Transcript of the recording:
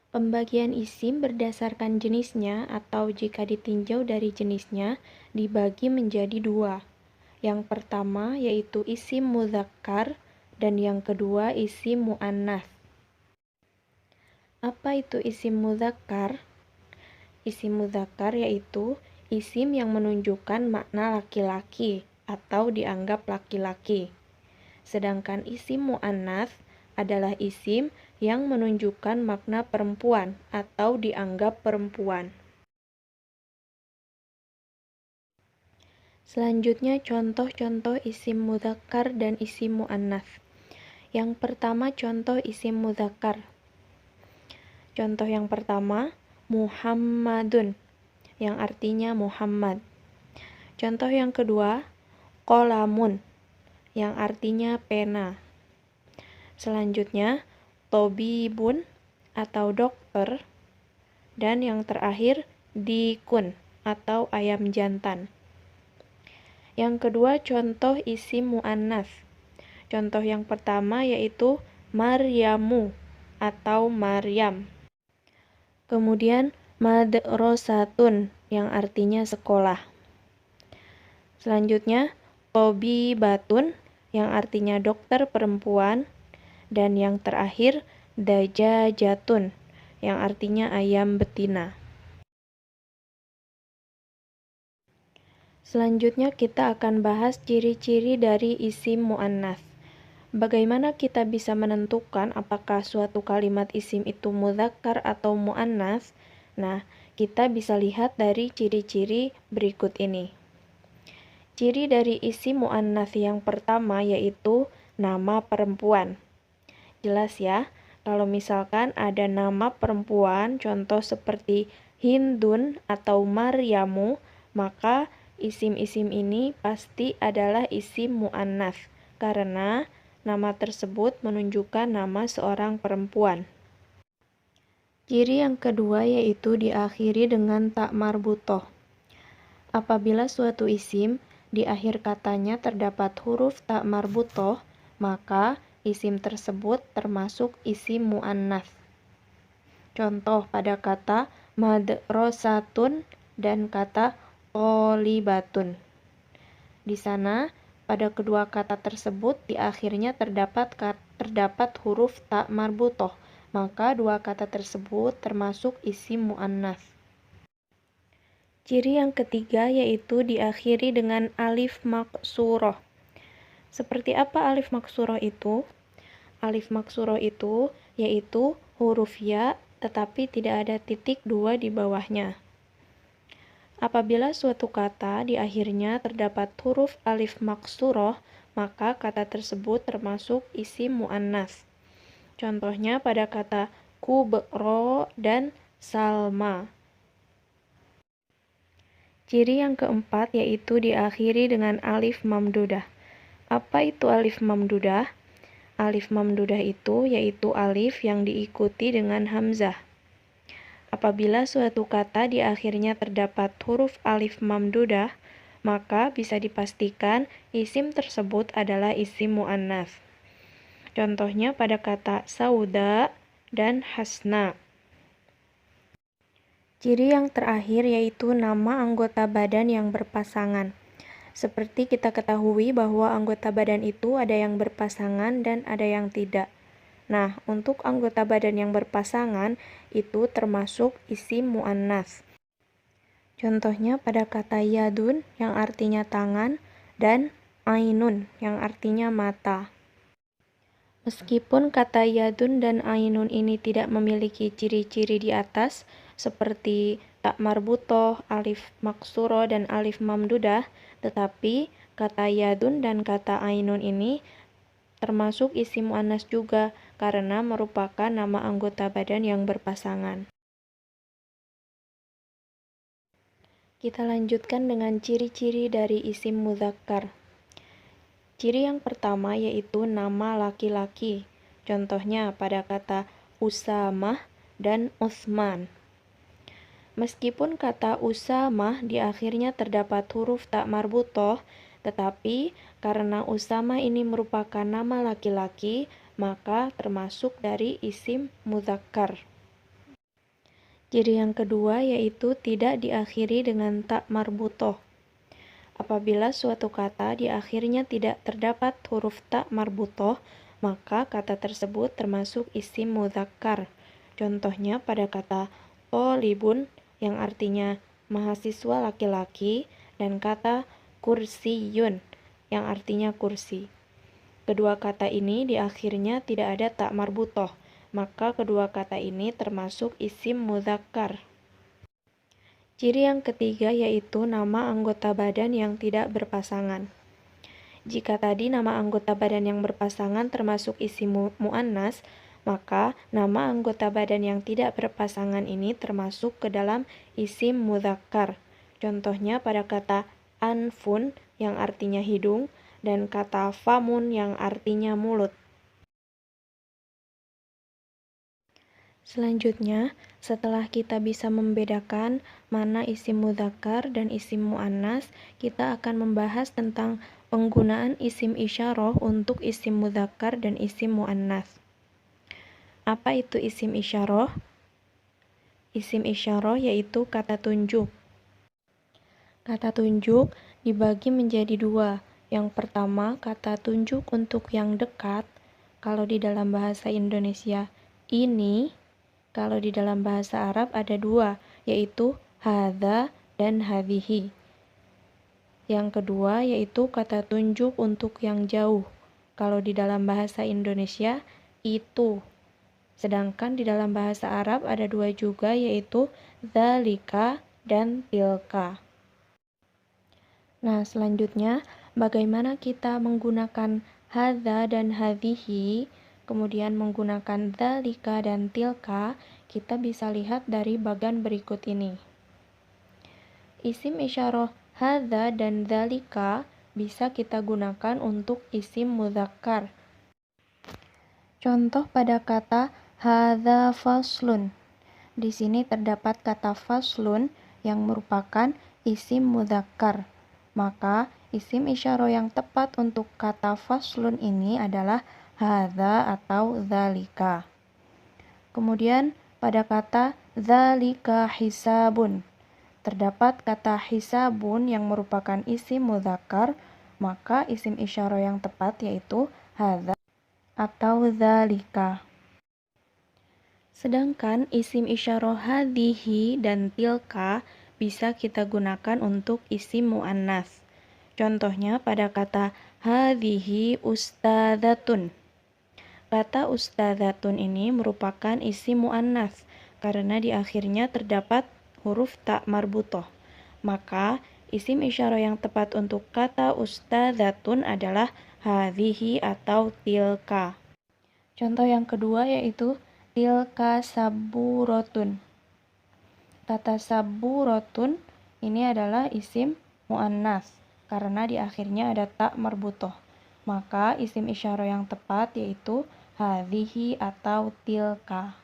Pembagian isim berdasarkan jenisnya atau jika ditinjau dari jenisnya dibagi menjadi dua. Yang pertama yaitu isim mudzakkar dan yang kedua isim muannats. Apa itu isim mudzakkar? Isim mudzakkar yaitu isim yang menunjukkan makna laki-laki atau dianggap laki-laki. Sedangkan isim muannats adalah isim yang menunjukkan makna perempuan atau dianggap perempuan. Selanjutnya contoh-contoh isim mudzakkar dan isim muannats. Yang pertama contoh isim mudzakkar. Contoh yang pertama Muhammadun yang artinya Muhammad. Contoh yang kedua qalamun yang artinya pena. Selanjutnya tobibun atau dokter dan yang terakhir dikun atau ayam jantan. Yang kedua contoh isim muannats. Contoh yang pertama yaitu Maryamu atau Maryam. Kemudian madrasatun yang artinya sekolah. Selanjutnya tobibatun yang artinya dokter perempuan dan yang terakhir dajajatun yang artinya ayam betina. Selanjutnya kita akan bahas ciri-ciri dari isim muannats. Bagaimana kita bisa menentukan apakah suatu kalimat isim itu mudzakkar atau muannats? Nah, kita bisa lihat dari ciri-ciri berikut ini. Ciri dari isim muannats yang pertama yaitu nama perempuan. Jelas ya, kalau misalkan ada nama perempuan, contoh seperti Hindun atau Maryamu, maka isim-isim ini pasti adalah isim muannats karena nama tersebut menunjukkan nama seorang perempuan. Ciri yang kedua yaitu diakhiri dengan ta marbuthoh. Apabila suatu isim di akhir katanya terdapat huruf ta marbuthoh, maka isim tersebut termasuk isim muannats. Contoh pada kata madrasatun dan kata tholibatun. Di sana pada kedua kata tersebut di akhirnya terdapat huruf ta marbuthoh, maka dua kata tersebut termasuk isim muannats. Ciri yang ketiga yaitu diakhiri dengan alif maksuroh. Seperti apa alif maksuroh itu? Alif maksuroh itu yaitu huruf ya tetapi tidak ada titik dua di bawahnya. Apabila suatu kata di akhirnya terdapat huruf alif maksuroh, maka kata tersebut termasuk isim muannats. Contohnya pada kata kubro dan salma. Ciri yang keempat yaitu diakhiri dengan alif mamdudah. Apa itu alif mamdudah? Alif mamdudah itu yaitu alif yang diikuti dengan hamzah. Apabila suatu kata di akhirnya terdapat huruf alif mamdudah, maka bisa dipastikan isim tersebut adalah isim muannats. Contohnya pada kata sauda dan hasna. Ciri yang terakhir yaitu nama anggota badan yang berpasangan. Seperti kita ketahui bahwa anggota badan itu ada yang berpasangan dan ada yang tidak. Nah, untuk anggota badan yang berpasangan itu termasuk isim muannats. Contohnya pada kata yadun yang artinya tangan dan ainun yang artinya mata. Meskipun kata yadun dan ainun ini tidak memiliki ciri-ciri di atas seperti ta marbuthoh, alif maksuroh dan alif mamdudah, tetapi kata yadun dan kata ainun ini termasuk isim muannats juga karena merupakan nama anggota badan yang berpasangan. Kita lanjutkan dengan ciri-ciri dari isim mudzakkar. Ciri yang pertama yaitu nama laki-laki. Contohnya pada kata Usamah dan Utsman. Meskipun kata Usamah di akhirnya terdapat huruf ta marbuthoh, tetapi karena Usamah ini merupakan nama laki-laki, maka termasuk dari isim mudzakkar. Ciri yang kedua yaitu tidak diakhiri dengan ta marbutoh. Apabila suatu kata di akhirnya tidak terdapat huruf ta marbutoh, maka kata tersebut termasuk isim mudzakkar. Contohnya pada kata tolibun yang artinya mahasiswa laki-laki dan kata kursiyun yang artinya kursi. Kedua kata ini di akhirnya tidak ada ta marbutoh, maka kedua kata ini termasuk isim mudzakkar. Ciri yang ketiga yaitu nama anggota badan yang tidak berpasangan. Jika tadi nama anggota badan yang berpasangan termasuk isim muannas, maka nama anggota badan yang tidak berpasangan ini termasuk ke dalam isim mudzakkar. Contohnya pada kata anfun yang artinya hidung dan kata famun yang artinya mulut. Selanjutnya, setelah kita bisa membedakan mana isim mudzakkar dan isim muannas, kita akan membahas tentang penggunaan isim isyarah untuk isim mudzakkar dan isim muannas. Apa itu isim isyarah? Isim isyarah yaitu kata tunjuk. Kata tunjuk dibagi menjadi dua. Yang pertama, kata tunjuk untuk yang dekat. Kalau di dalam bahasa Indonesia, ini. Kalau di dalam bahasa Arab ada dua, yaitu hadza dan hadhihi. Yang kedua yaitu kata tunjuk untuk yang jauh. Kalau di dalam bahasa Indonesia, itu. Sedangkan di dalam bahasa Arab ada dua juga, yaitu dzalika dan tilka. Nah, selanjutnya bagaimana kita menggunakan hadza dan hadhihi, kemudian menggunakan dzalika dan tilka, kita bisa lihat dari bagan berikut ini. Isim isyarah hadza dan dzalika bisa kita gunakan untuk isim mudzakkar. Contoh pada kata hadza faslun. Di sini terdapat kata faslun yang merupakan isim mudzakkar. Maka isim isyarah yang tepat untuk kata faslun ini adalah hadza atau dzalika. Kemudian pada kata dzalika hisabun terdapat kata hisabun yang merupakan isim mudzakkar, maka isim isyarah yang tepat yaitu hadza atau dzalika. Sedangkan isim isyarah hadhihi dan tilka bisa kita gunakan untuk isim muannas. Contohnya pada kata hadhihi ustadzatun. Kata ustadzatun ini merupakan isim muannas karena di akhirnya terdapat huruf ta marbutoh. Maka isim isyarah yang tepat untuk kata ustadzatun adalah hadhihi atau tilka. Contoh yang kedua yaitu tilka saburotun. Kata saburotun ini adalah isim muannas karena di akhirnya ada ta marbutoh. Maka isim isyarah yang tepat yaitu hadhihi atau tilka.